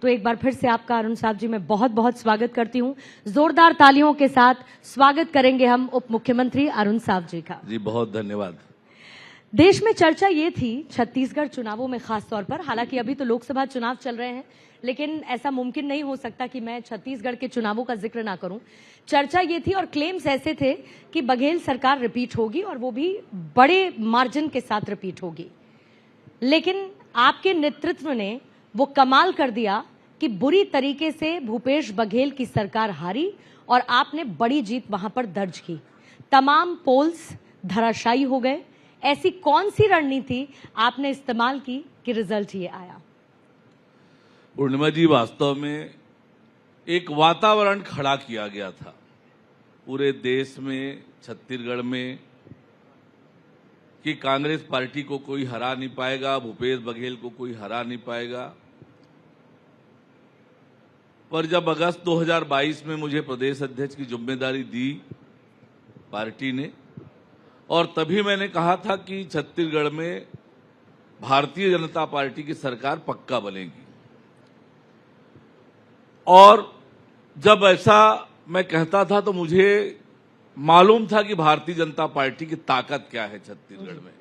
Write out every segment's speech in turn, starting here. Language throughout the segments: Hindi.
तो एक बार फिर से आपका अरुण साहब जी मैं बहुत बहुत स्वागत करती हूं। जोरदार तालियों के साथ स्वागत करेंगे हम उप मुख्यमंत्री अरुण साहब जी का। जी बहुत धन्यवाद। देश में चर्चा ये थी छत्तीसगढ़ चुनावों में खास तौर पर, हालांकि अभी तो लोकसभा चुनाव चल रहे हैं, लेकिन ऐसा मुमकिन नहीं हो सकता कि मैं छत्तीसगढ़ के चुनावों का जिक्र ना करूं। चर्चा ये थी और क्लेम्स ऐसे थे कि बघेल सरकार रिपीट होगी और वो भी बड़े मार्जिन के साथ रिपीट होगी, लेकिन आपके नेतृत्व ने वो कमाल कर दिया कि बुरी तरीके से भूपेश बघेल की सरकार हारी और आपने बड़ी जीत वहां पर दर्ज की। तमाम पोल्स धराशायी हो गए। ऐसी कौन सी रणनीति आपने इस्तेमाल की कि रिजल्ट ये आया? पूर्णिमा जी, वास्तव में एक वातावरण खड़ा किया गया था पूरे देश में, छत्तीसगढ़ में, कि कांग्रेस पार्टी को कोई हरा नहीं पाएगा, भूपेश बघेल को कोई हरा नहीं पाएगा। पर जब अगस्त 2022 में मुझे प्रदेश अध्यक्ष की जिम्मेदारी दी पार्टी ने, और तभी मैंने कहा था कि छत्तीसगढ़ में भारतीय जनता पार्टी की सरकार पक्का बनेगी। और जब ऐसा मैं कहता था तो मुझे मालूम था कि भारतीय जनता पार्टी की ताकत क्या है छत्तीसगढ़ में।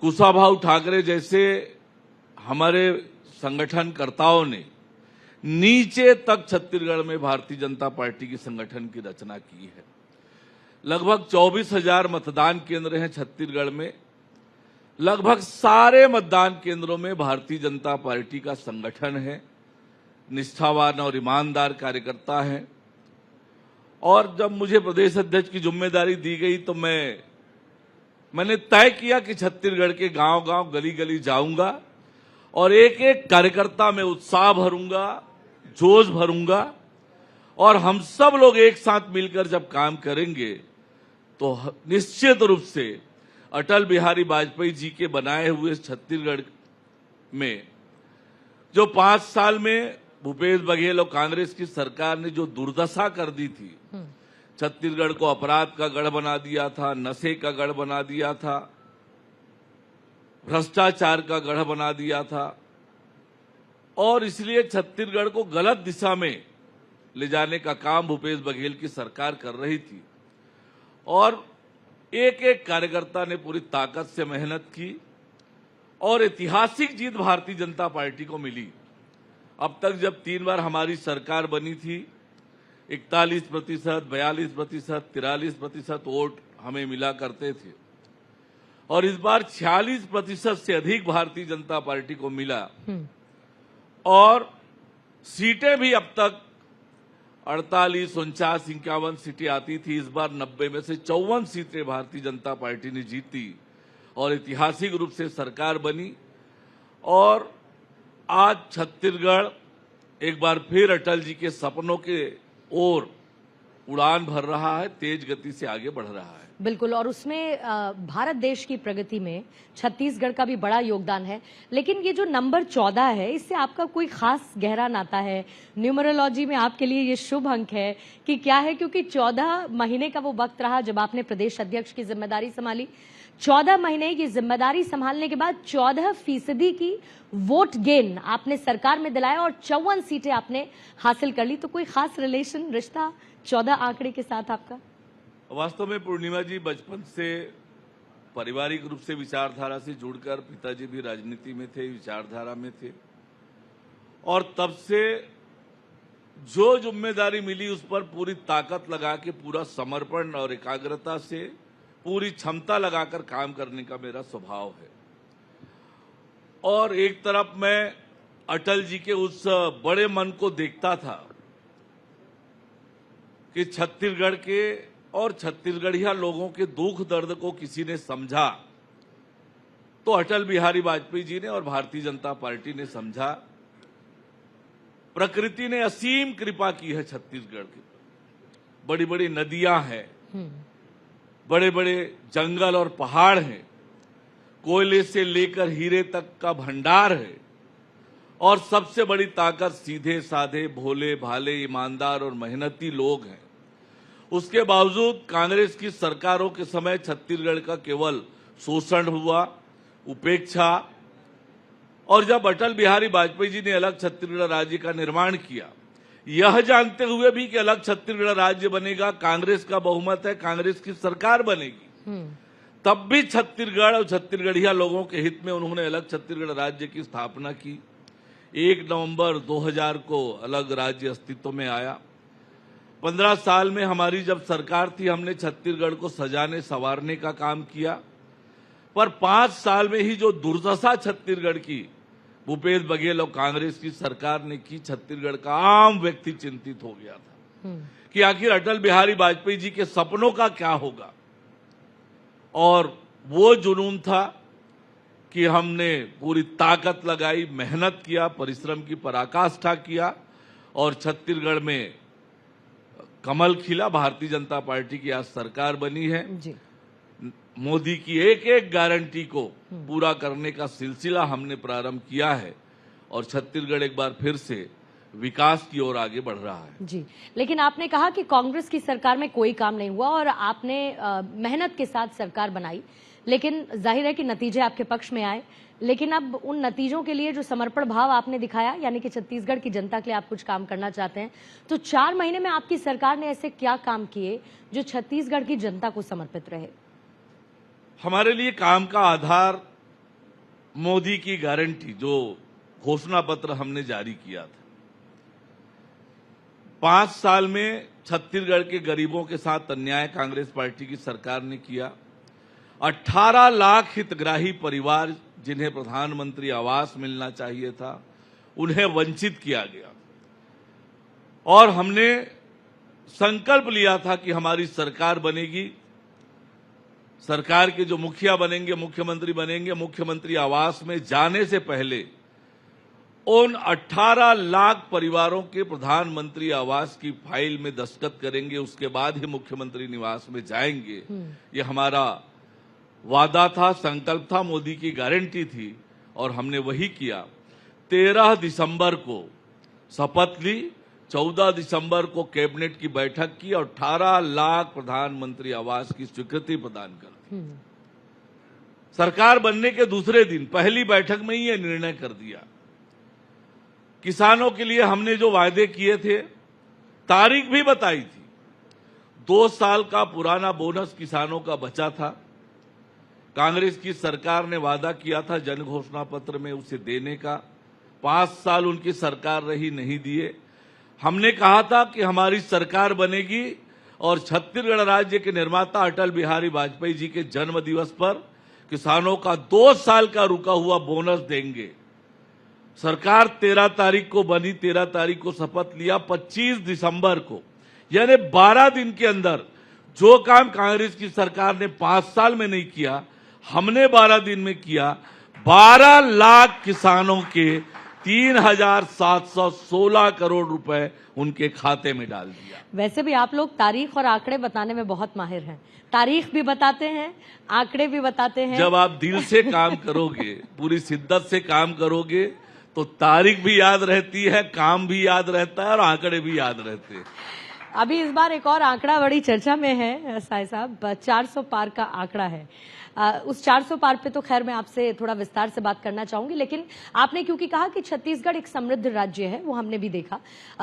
कुशाभाऊ ठाकरे जैसे हमारे संगठनकर्ताओं ने नीचे तक छत्तीसगढ़ में भारतीय जनता पार्टी की संगठन की रचना की है। लगभग 24,000 मतदान केंद्र हैं छत्तीसगढ़ में। लगभग सारे मतदान केंद्रों में भारतीय जनता पार्टी का संगठन है, निष्ठावान और ईमानदार कार्यकर्ता हैं। और जब मुझे प्रदेश अध्यक्ष की जिम्मेदारी दी गई तो मैंने तय किया कि छत्तीसगढ़ के गांव-गांव, गली-गली जाऊंगा और एक एक कार्यकर्ता में उत्साह भरूंगा, जोश भरूंगा, और हम सब लोग एक साथ मिलकर जब काम करेंगे तो निश्चित रूप से अटल बिहारी वाजपेयी जी के बनाए हुए छत्तीसगढ़ में जो 5 साल में भूपेश बघेल और कांग्रेस की सरकार ने जो दुर्दशा कर दी थी, छत्तीसगढ़ को अपराध का गढ़ बना दिया था, नशे का गढ़ बना दिया था, भ्रष्टाचार का गढ़ बना दिया था, और इसलिए छत्तीसगढ़ को गलत दिशा में ले जाने का काम भूपेश बघेल की सरकार कर रही थी। और एक एक कार्यकर्ता ने पूरी ताकत से मेहनत की और ऐतिहासिक जीत भारतीय जनता पार्टी को मिली। अब तक जब 3 बार हमारी सरकार बनी थी, 41%, 42%, 43% वोट हमें मिला करते थे, और इस बार 46% से अधिक भारतीय जनता पार्टी को मिला। और सीटें भी अब तक 48, 49, 51 सीटें आती थी, इस बार 90 में से 54 सीटें भारतीय जनता पार्टी ने जीती और ऐतिहासिक रूप से सरकार बनी। और आज छत्तीसगढ़ एक बार फिर अटल जी के सपनों के ओर उड़ान भर रहा है, तेज गति से आगे बढ़ रहा है। बिल्कुल, और उसमें भारत देश की प्रगति में छत्तीसगढ़ का भी बड़ा योगदान है। लेकिन ये जो नंबर 14 है, इससे आपका कोई खास गहरा नाता है? न्यूमरोलॉजी में आपके लिए ये शुभ अंक है कि क्या है? क्योंकि 14 महीने का वो वक्त रहा जब आपने प्रदेश अध्यक्ष की जिम्मेदारी संभाली। 14 महीने की जिम्मेदारी संभालने के बाद 14% की वोट गेन आपने सरकार में दिलाया और 54 सीटें आपने हासिल कर ली। तो कोई खास रिलेशन, रिश्ता 14 आंकड़े के साथ आपका? वास्तव में पूर्णिमा जी, बचपन से पारिवारिक रूप से विचारधारा से जुड़कर, पिताजी भी राजनीति में थे, विचारधारा में थे, और तब से जो जिम्मेदारी मिली उस पर पूरी ताकत लगा के, पूरा समर्पण और एकाग्रता से, पूरी क्षमता लगाकर काम करने का मेरा स्वभाव है। और एक तरफ मैं अटल जी के उस बड़े मन को देखता था कि छत्तीसगढ़ के और छत्तीसगढ़िया लोगों के दुख दर्द को किसी ने समझा तो अटल बिहारी वाजपेयी जी ने और भारतीय जनता पार्टी ने समझा। प्रकृति ने असीम कृपा की है छत्तीसगढ़ की। बड़ी बड़ी नदियां हैं, बड़े बड़े जंगल और पहाड़ हैं, कोयले से लेकर हीरे तक का भंडार है, और सबसे बड़ी ताकत सीधे साधे, भोले भाले, ईमानदार और मेहनती लोग हैं। उसके बावजूद कांग्रेस की सरकारों के समय छत्तीसगढ़ का केवल शोषण हुआ, उपेक्षा, और जब अटल बिहारी वाजपेयी जी ने अलग छत्तीसगढ़ राज्य का निर्माण किया, यह जानते हुए भी कि अलग छत्तीसगढ़ राज्य बनेगा, कांग्रेस का बहुमत है, कांग्रेस की सरकार बनेगी, तब भी छत्तीसगढ़ और छत्तीसगढ़िया लोगों के हित में उन्होंने अलग छत्तीसगढ़ राज्य की स्थापना की। 1 नवंबर 2000 को अलग राज्य अस्तित्व में आया। 15 साल में हमारी जब सरकार थी, हमने छत्तीसगढ़ को सजाने संवारने का काम किया, पर 5 साल में ही जो दुर्दशा छत्तीसगढ़ की भूपेश बघेल और कांग्रेस की सरकार ने की, छत्तीसगढ़ का आम व्यक्ति चिंतित हो गया था कि आखिर अटल बिहारी वाजपेयी जी के सपनों का क्या होगा। और वो जुनून था कि हमने पूरी ताकत लगाई, मेहनत किया, परिश्रम की पराकाष्ठा किया और छत्तीसगढ़ में कमल खिला। भारतीय जनता पार्टी की आज सरकार बनी है जी। मोदी की एक एक गारंटी को पूरा करने का सिलसिला हमने प्रारंभ किया है और छत्तीसगढ़ एक बार फिर से विकास की ओर आगे बढ़ रहा है। जी, लेकिन आपने कहा कि कांग्रेस की सरकार में कोई काम नहीं हुआ और आपने मेहनत के साथ सरकार बनाई, लेकिन जाहिर है कि नतीजे आपके पक्ष में आए। लेकिन अब उन नतीजों के लिए जो समर्पण भाव आपने दिखाया, यानी कि छत्तीसगढ़ की जनता के लिए आप कुछ काम करना चाहते हैं, तो 4 महीने में आपकी सरकार ने ऐसे क्या काम किए जो छत्तीसगढ़ की जनता को समर्पित रहे? हमारे लिए काम का आधार मोदी की गारंटी, जो घोषणा पत्र हमने जारी किया था। 5 साल में छत्तीसगढ़ के गरीबों के साथ अन्याय कांग्रेस पार्टी की सरकार ने किया। 18 लाख हितग्राही परिवार जिन्हें प्रधानमंत्री आवास मिलना चाहिए था, उन्हें वंचित किया गया। और हमने संकल्प लिया था कि हमारी सरकार बनेगी, सरकार के जो मुखिया बनेंगे, मुख्यमंत्री बनेंगे, मुख्यमंत्री आवास में जाने से पहले उन 18 लाख परिवारों के प्रधानमंत्री आवास की फाइल में दस्तखत करेंगे, उसके बाद ही मुख्यमंत्री निवास में जाएंगे। ये हमारा वादा था, संकल्प था, मोदी की गारंटी थी और हमने वही किया। 13 दिसंबर को शपथ ली, 14 दिसंबर को कैबिनेट की बैठक की और 18 लाख प्रधानमंत्री आवास की स्वीकृति प्रदान कर दी। सरकार बनने के दूसरे दिन पहली बैठक में ही यह निर्णय कर दिया। किसानों के लिए हमने जो वायदे किए थे, तारीख भी बताई थी। 2 साल का पुराना बोनस किसानों का बचा था। कांग्रेस की सरकार ने वादा किया था जन घोषणा पत्र में उसे देने का। 5 साल उनकी सरकार रही, नहीं दिए। हमने कहा था कि हमारी सरकार बनेगी और छत्तीसगढ़ राज्य के निर्माता अटल बिहारी वाजपेयी जी के जन्म दिवस पर किसानों का 2 साल का रुका हुआ बोनस देंगे। सरकार 13 तारीख को बनी, 13 तारीख को शपथ लिया। 25 दिसंबर को, यानी 12 दिन के अंदर जो काम कांग्रेस की सरकार ने 5 साल में नहीं किया, हमने 12 दिन में किया। 12 लाख किसानों के 3,716 करोड़ रुपए उनके खाते में डाल दिया। वैसे भी आप लोग तारीख और आंकड़े बताने में बहुत माहिर हैं। तारीख भी बताते हैं, आंकड़े भी बताते हैं। जब आप दिल से काम करोगे, पूरी शिद्दत से काम करोगे, तो तारीख भी याद रहती है, काम भी याद रहता है और आंकड़े भी याद रहते हैं। अभी इस बार एक और आंकड़ा बड़ी चर्चा में है साय साहब, 400 पार का आंकड़ा है। उस 400 पार पे तो खैर मैं आपसे थोड़ा विस्तार से बात करना चाहूंगी, लेकिन आपने क्योंकि कहा कि छत्तीसगढ़ एक समृद्ध राज्य है, वो हमने भी देखा,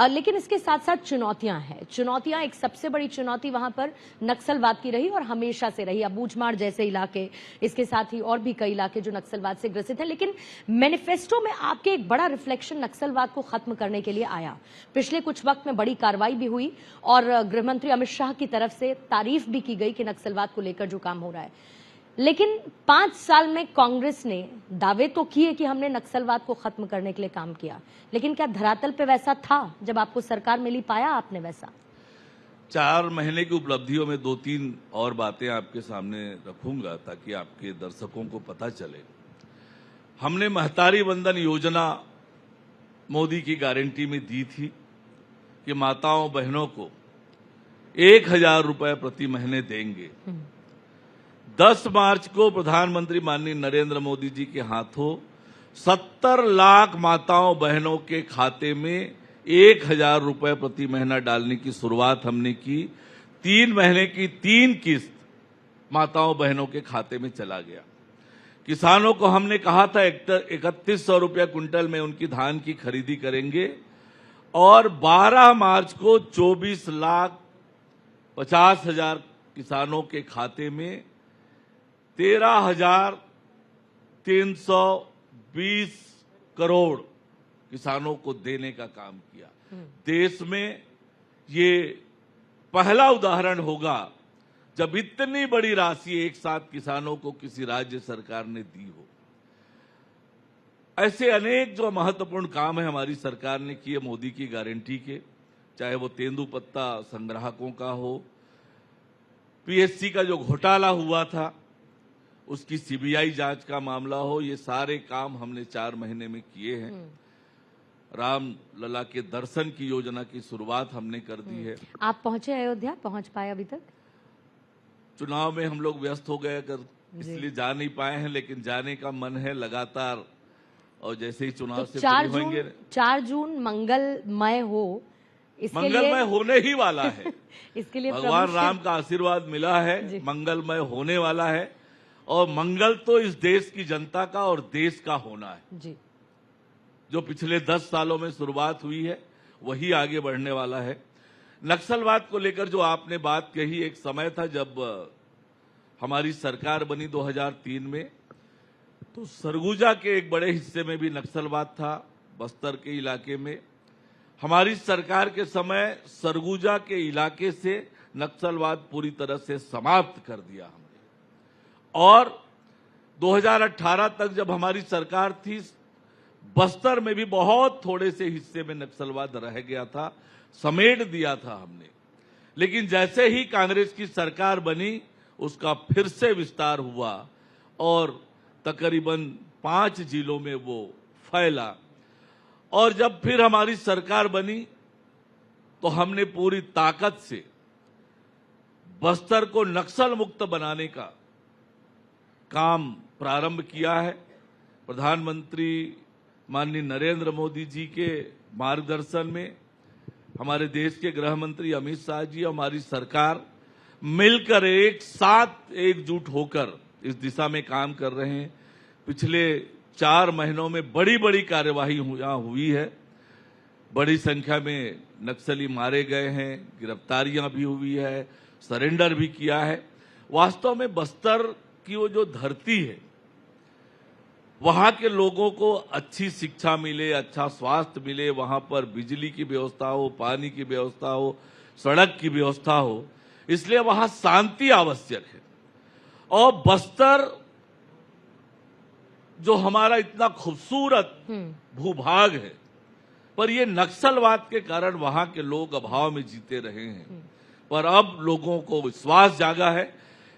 लेकिन इसके साथ साथ चुनौतियां हैं। चुनौतियां, एक सबसे बड़ी चुनौती वहां पर नक्सलवाद की रही और हमेशा से रही। बूझमाड़ जैसे इलाके, इसके साथ ही और भी कई इलाके जो नक्सलवाद से ग्रसित है। लेकिन मैनिफेस्टो में आपके एक बड़ा रिफ्लेक्शन नक्सलवाद को खत्म करने के लिए आया। पिछले कुछ वक्त में बड़ी कार्रवाई भी हुई और गृहमंत्री अमित शाह की तरफ से तारीफ भी की गई कि नक्सलवाद को लेकर जो काम हो रहा है। लेकिन 5 साल में कांग्रेस ने दावे तो किए कि हमने नक्सलवाद को खत्म करने के लिए काम किया, लेकिन क्या धरातल पे वैसा था? जब आपको सरकार मिली, पाया आपने वैसा? 4 महीने की उपलब्धियों में 2-3 और बातें आपके सामने रखूंगा ताकि आपके दर्शकों को पता चले। हमने महतारी वंदन योजना मोदी की गारंटी में दी थी कि माताओं बहनों को 1,000 रुपए प्रति महीने देंगे। 10 मार्च को प्रधानमंत्री माननीय नरेंद्र मोदी जी के हाथों 70 लाख माताओं बहनों के खाते में 1,000 रुपए प्रति महीना डालने की शुरुआत हमने की। 3 महीने की 3 किस्त माताओं बहनों के खाते में चला गया। किसानों को हमने कहा था 3100 रुपया क्विंटल में उनकी धान की खरीदी करेंगे और 12 मार्च को 24,50,000 किसानों के खाते में 13,320 करोड़ किसानों को देने का काम किया। देश में ये पहला उदाहरण होगा जब इतनी बड़ी राशि एक साथ किसानों को किसी राज्य सरकार ने दी हो। ऐसे अनेक जो महत्वपूर्ण काम है हमारी सरकार ने किए मोदी की गारंटी के, चाहे वो तेंदुपत्ता संग्राहकों का हो, पीएससी का जो घोटाला हुआ था उसकी सीबीआई जांच का मामला हो, ये सारे काम हमने 4 महीने में किए हैं। राम लला के दर्शन की योजना की शुरुआत हमने कर दी है। आप पहुंचे अयोध्या, पहुंच पाए अभी तक? चुनाव में हम लोग व्यस्त हो गए कर इसलिए जा नहीं पाए हैं, लेकिन जाने का मन है लगातार। और जैसे ही चुनाव से फ्री होंगे 4 जून मंगलमय हो, इसके मंगलमय होने ही वाला है। इसके लिए भगवान राम का आशीर्वाद मिला है, मंगलमय होने वाला है। और मंगल तो इस देश की जनता का और देश का होना है जी। जो पिछले 10 सालों में शुरुआत हुई है वही आगे बढ़ने वाला है। नक्सलवाद को लेकर जो आपने बात कही, एक समय था जब हमारी सरकार बनी 2003 में, तो सरगुजा के एक बड़े हिस्से में भी नक्सलवाद था, बस्तर के इलाके में। हमारी सरकार के समय सरगुजा के इलाके से नक्सलवाद पूरी तरह से समाप्त कर दिया हमने। और 2018 तक जब हमारी सरकार थी, बस्तर में भी बहुत थोड़े से हिस्से में नक्सलवाद रह गया था, समेट दिया था हमने। लेकिन जैसे ही कांग्रेस की सरकार बनी उसका फिर से विस्तार हुआ और तकरीबन 5 जिलों में वो फैला। और जब फिर हमारी सरकार बनी तो हमने पूरी ताकत से बस्तर को नक्सल मुक्त बनाने का काम प्रारंभ किया है। प्रधानमंत्री माननीय नरेंद्र मोदी जी के मार्गदर्शन में हमारे देश के गृह मंत्री अमित शाह जी, हमारी सरकार मिलकर एक साथ एकजुट होकर इस दिशा में काम कर रहे हैं। पिछले 4 महीनों में बड़ी बड़ी कार्यवाही यहाँ हुई है, बड़ी संख्या में नक्सली मारे गए हैं, गिरफ्तारियां भी हुई है, सरेंडर भी किया है। वास्तव में बस्तर की वो जो धरती है, वहां के लोगों को अच्छी शिक्षा मिले, अच्छा स्वास्थ्य मिले, वहां पर बिजली की व्यवस्था हो, पानी की व्यवस्था हो, सड़क की व्यवस्था हो, इसलिए वहां शांति आवश्यक है। और बस्तर जो हमारा इतना खूबसूरत भूभाग है, पर ये नक्सलवाद के कारण वहां के लोग अभाव में जीते रहे हैं। पर अब लोगों को विश्वास जागा है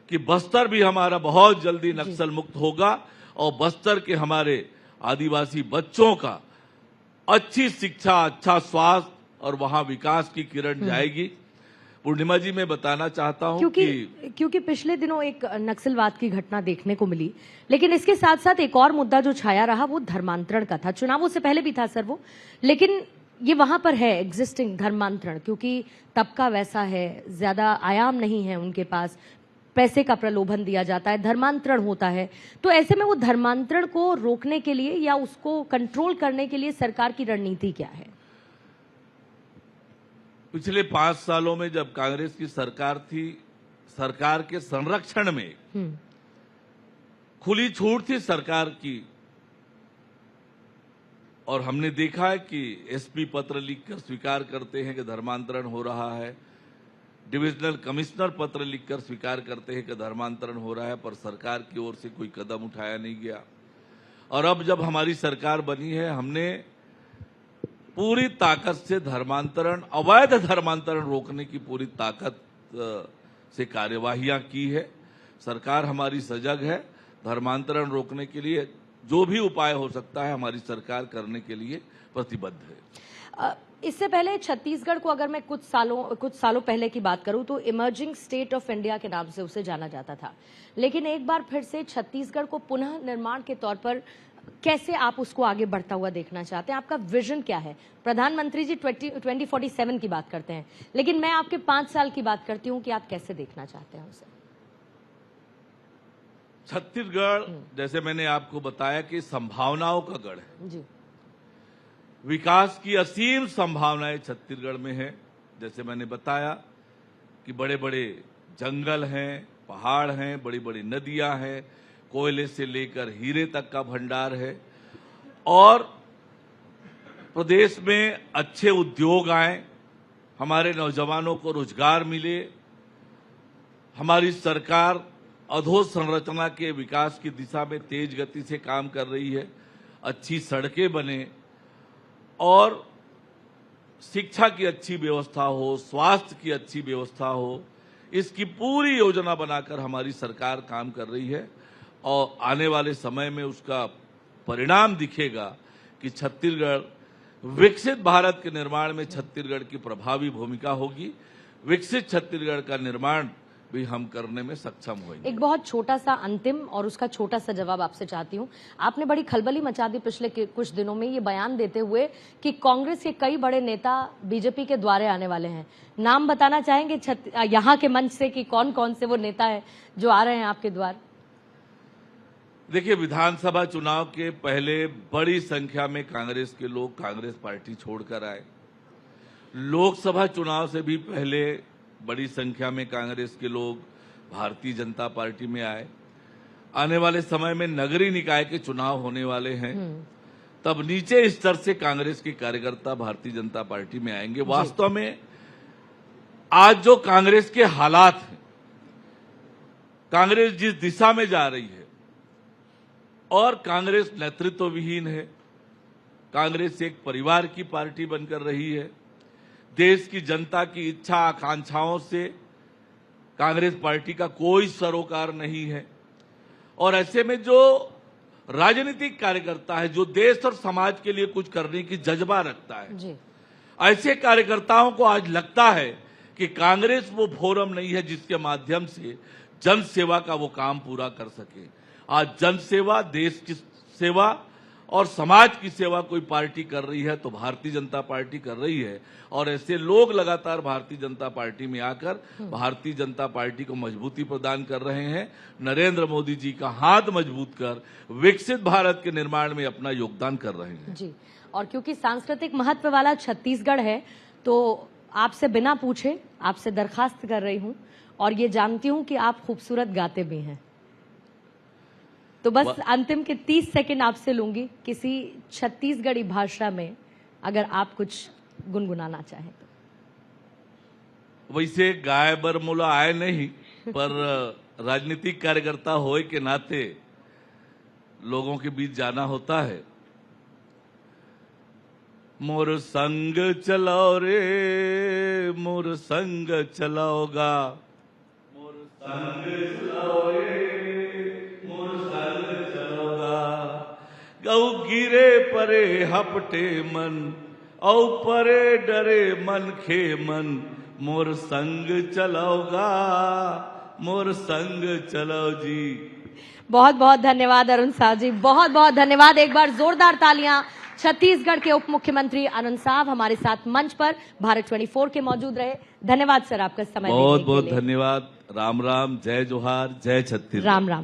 कि बस्तर भी हमारा बहुत जल्दी नक्सल मुक्त होगा और बस्तर के हमारे आदिवासी बच्चों का अच्छी शिक्षा, अच्छा स्वास्थ्य और वहां विकास की किरण जाएगी। पूर्णिमा जी, मैं बताना चाहता हूं क्योंकि पिछले दिनों एक नक्सलवाद की घटना देखने को मिली, लेकिन इसके साथ साथ एक और मुद्दा जो छाया रहा वो धर्मांतरण का था। चुनावों से पहले भी था सर वो, लेकिन ये वहां पर है एग्जिस्टिंग धर्मांतरण, क्योंकि तबका वैसा है, ज्यादा आयाम नहीं है उनके पास, पैसे का प्रलोभन दिया जाता है, धर्मांतरण होता है। तो ऐसे में वो धर्मांतरण को रोकने के लिए या उसको कंट्रोल करने के लिए सरकार की रणनीति क्या है? पिछले 5 सालों में जब कांग्रेस की सरकार थी, सरकार के संरक्षण में खुली छूट थी सरकार की। और हमने देखा है कि एसपी पत्र लिखकर स्वीकार करते हैं कि धर्मांतरण हो रहा है, डिविजनल कमिश्नर पत्र लिखकर स्वीकार करते हैं कि धर्मांतरण हो रहा है, पर सरकार की ओर से कोई कदम उठाया नहीं गया। और अब जब हमारी सरकार बनी है, हमने पूरी ताकत से धर्मांतरण, अवैध धर्मांतरण रोकने की पूरी ताकत से कार्यवाहियां की है। सरकार हमारी सजग है, धर्मांतरण रोकने के लिए जो भी उपाय हो सकता है हमारी सरकार करने के लिए प्रतिबद्ध है। इससे पहले छत्तीसगढ़ को अगर मैं कुछ सालों पहले की बात करूं तो इमर्जिंग स्टेट ऑफ इंडिया के नाम से उसे जाना जाता था, लेकिन एक बार फिर से छत्तीसगढ़ को पुनः निर्माण के तौर पर कैसे आप उसको आगे बढ़ता हुआ देखना चाहते हैं? आपका विजन क्या है? प्रधानमंत्री जी 2047 की बात करते हैं, लेकिन मैं आपके 5 साल की बात करती हूं कि आप कैसे देखना चाहते हैं उसे? छत्तीसगढ़ जैसे मैंने आपको बताया कि संभावनाओं का गढ़ है। जी। विकास की असीम संभावनाएं छत्तीसगढ़ में है। जैसे मैंने बताया कि बड़े बड़े जंगल हैं, पहाड़ हैं, बड़ी बड़ी नदियां हैं, कोयले से लेकर हीरे तक का भंडार है और प्रदेश में अच्छे उद्योग आए, हमारे नौजवानों को रोजगार मिले, हमारी सरकार अधोसंरचना के विकास की दिशा में तेज गति से काम कर रही है, अच्छी सड़कें बने और शिक्षा की अच्छी व्यवस्था हो, स्वास्थ्य की अच्छी व्यवस्था हो, इसकी पूरी योजना बनाकर हमारी सरकार काम कर रही है और आने वाले समय में उसका परिणाम दिखेगा कि छत्तीसगढ़ विकसित भारत के निर्माण में छत्तीसगढ़ की प्रभावी भूमिका होगी। विकसित छत्तीसगढ़ का निर्माण भी हम करने में सक्षम होंगे। एक बहुत छोटा सा अंतिम और उसका छोटा सा जवाब आपसे चाहती हूँ। आपने बड़ी खलबली मचा दी पिछले कुछ दिनों में ये बयान देते हुए कि कांग्रेस के कई बड़े नेता बीजेपी के द्वारे आने वाले हैं। नाम बताना चाहेंगे यहाँ के मंच से कि कौन कौन से वो नेता है जो आ रहे हैं आपके द्वार? देखिए, विधानसभा चुनाव के पहले बड़ी संख्या में कांग्रेस के लोग कांग्रेस पार्टी छोड़कर आए। लोकसभा चुनाव से भी पहले बड़ी संख्या में कांग्रेस के लोग भारतीय जनता पार्टी में आए। आने वाले समय में नगरीय निकाय के चुनाव होने वाले हैं, तब नीचे स्तर से कांग्रेस के कार्यकर्ता भारतीय जनता पार्टी में आएंगे। वास्तव में आज जो कांग्रेस के हालात हैं, कांग्रेस जिस दिशा में जा रही है और कांग्रेस नेतृत्व विहीन है, कांग्रेस एक परिवार की पार्टी बनकर रही है। देश की जनता की इच्छा आकांक्षाओं से कांग्रेस पार्टी का कोई सरोकार नहीं है और ऐसे में जो राजनीतिक कार्यकर्ता है, जो देश और समाज के लिए कुछ करने की जज्बा रखता है जी। ऐसे कार्यकर्ताओं को आज लगता है कि कांग्रेस वो फोरम नहीं है जिसके माध्यम से जन सेवा का वो काम पूरा कर सके। आज जन सेवा, देश की सेवा और समाज की सेवा कोई पार्टी कर रही है तो भारतीय जनता पार्टी कर रही है और ऐसे लोग लगातार भारतीय जनता पार्टी में आकर भारतीय जनता पार्टी को मजबूती प्रदान कर रहे हैं। नरेंद्र मोदी जी का हाथ मजबूत कर विकसित भारत के निर्माण में अपना योगदान कर रहे हैं। जी, और क्योंकि सांस्कृतिक महत्व वाला छत्तीसगढ़ है तो आपसे बिना पूछे आपसे दरखास्त कर रही हूं और ये जानती हूं कि आप खूबसूरत गाते भी हैं, तो बस अंतिम के 30 सेकंड आपसे लूंगी किसी छत्तीसगढ़ी भाषा में अगर आप कुछ गुनगुनाना चाहें तो। वैसे गाय बर मोला आए नहीं, पर राजनीतिक कार्यकर्ता होए के नाते लोगों के बीच जाना होता है। मोर संग चलाओ रे, मोर संग चलाओगा, मोर संग चलाओ रे, मोर संग चलाओगा। गऊ गिरे परे हपटे मन, औ परे डरे मन खे मन, मोर संग चलाओगा, मोर संग चलाओ जी। बहुत बहुत धन्यवाद अरुण साहब जी, बहुत बहुत धन्यवाद। एक बार जोरदार तालियां छत्तीसगढ़ के उप मुख्यमंत्री अरुण साहब हमारे साथ मंच पर भारत 24 के मौजूद रहे। धन्यवाद सर आपका समय देने के लिए। बहुत बहुत धन्यवाद। राम राम, जय जोहार, जय छत्तीसगढ़। राम राम।